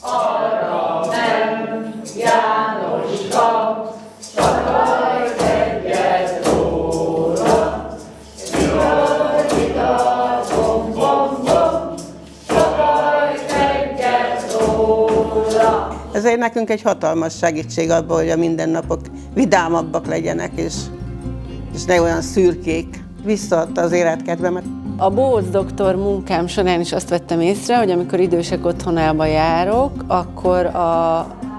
Arra nem, Jánoska, csakolj egyet róla, Jolita, bom, bom, bom, csakolj egyet róla. Ezért nekünk egy hatalmas segítség abban, hogy a mindennapok vidámabbak legyenek, és ne olyan szürkék. Visszaadta az életkedvemet. A Bohóc doktor munkám során is azt vettem észre, hogy amikor idősek otthonába járok, akkor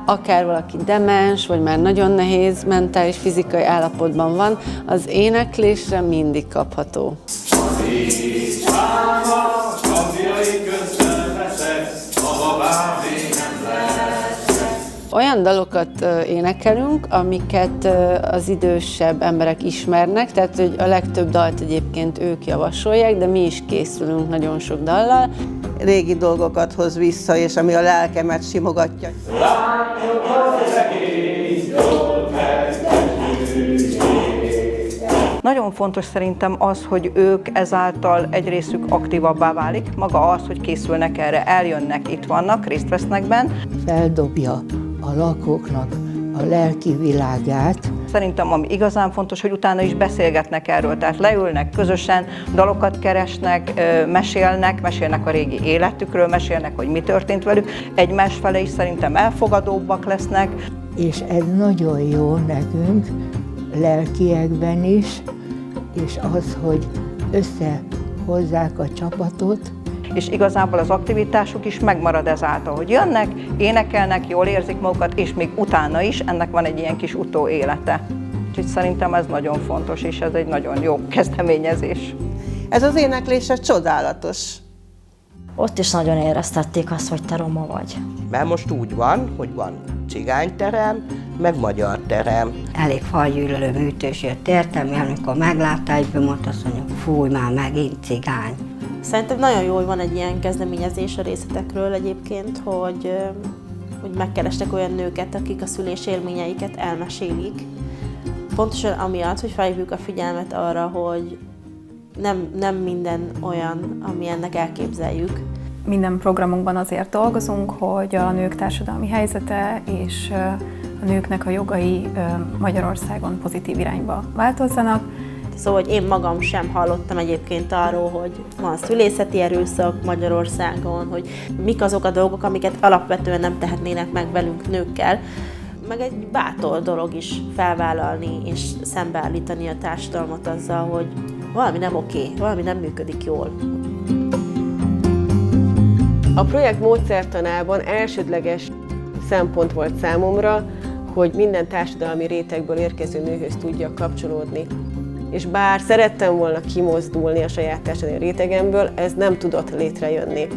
akár valaki demens, vagy már nagyon nehéz mentális, fizikai állapotban van, az éneklésre mindig kapható. Olyan dalokat énekelünk, amiket az idősebb emberek ismernek, tehát hogy a legtöbb dalt egyébként ők javasolják, de mi is készülünk nagyon sok dallal. Régi dolgokat hoz vissza, és ami a lelkemet simogatja. Nagyon fontos szerintem az, hogy ők ezáltal egy részük aktívabbá válik. Maga az, hogy készülnek erre, eljönnek, itt vannak, részt vesznek benne. Feldobja a lakóknak a lelki világát. Szerintem ami igazán fontos, hogy utána is beszélgetnek erről, tehát leülnek közösen, dalokat keresnek, mesélnek a régi életükről, mesélnek, hogy mi történt velük. Egymás fele is szerintem elfogadóbbak lesznek. És ez nagyon jó nekünk, lelkiekben is, és az, hogy összehozzák a csapatot. És igazából az aktivitásuk is megmarad ezáltal, hogy jönnek, énekelnek, jól érzik magukat, és még utána is ennek van egy ilyen kis utóélete. Úgyhogy szerintem ez nagyon fontos, és ez egy nagyon jó kezdeményezés. Ez az éneklés csodálatos. Ott is nagyon éreztették azt, hogy te roma vagy. Mert most úgy van, hogy van cigányterem, meg magyar terem. Elég fajgyűlölő műtős jött értem, amikor meglátta egyből, mondta, azt mondja, fúj már megint cigány. Szerintem nagyon jó, hogy van egy ilyen kezdeményezés a részletekről egyébként, hogy megkerestek olyan nőket, akik a szülés élményeiket elmesélik. Pontosan amiatt, hogy felhívjuk a figyelmet arra, hogy nem minden olyan, ami ennek elképzeljük. Minden programunkban azért dolgozunk, hogy a nők társadalmi helyzete és a nőknek a jogai Magyarországon pozitív irányba változzanak. Szóval, hogy én magam sem hallottam egyébként arról, hogy van szülészeti erőszak Magyarországon, hogy mik azok a dolgok, amiket alapvetően nem tehetnének meg velünk nőkkel. Meg egy bátor dolog is felvállalni és szembeállítani a társadalmat azzal, hogy valami nem oké, valami nem működik jól. A projekt módszertanában elsődleges szempont volt számomra, hogy minden társadalmi rétegből érkező nőhöz tudjak kapcsolódni. És bár szerettem volna kimozdulni a saját társadalmi rétegemből, ez nem tudott létrejönni.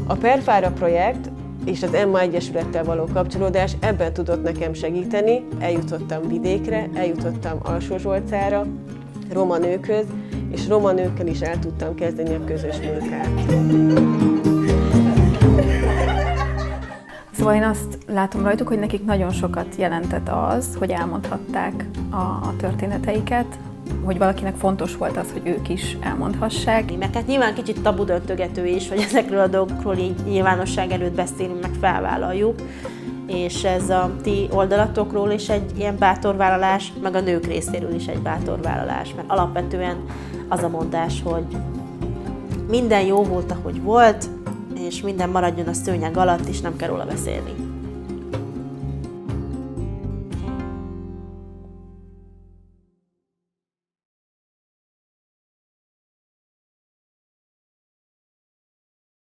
A Perfára projekt és az Emma Egyesülettel való kapcsolódás ebben tudott nekem segíteni. Eljutottam vidékre, eljutottam Alsó-Zsolcára, roma nőkhöz, és roma nőkkel is el tudtam kezdeni a közös munkát. Szóval én azt látom rajtuk, hogy nekik nagyon sokat jelentett az, hogy elmondhatták a történeteiket, hogy valakinek fontos volt az, hogy ők is elmondhassák. Meg hát nyilván kicsit tabudöntögető is, hogy ezekről a dolgokról így nyilvánosság előtt beszélünk, meg felvállaljuk. És ez a ti oldalatokról is egy ilyen bátorvállalás, meg a nők részéről is egy bátorvállalás. Mert alapvetően az a mondás, hogy minden jó volt, ahogy volt, és minden maradjon a szőnyeg alatt, és nem kell róla beszélni.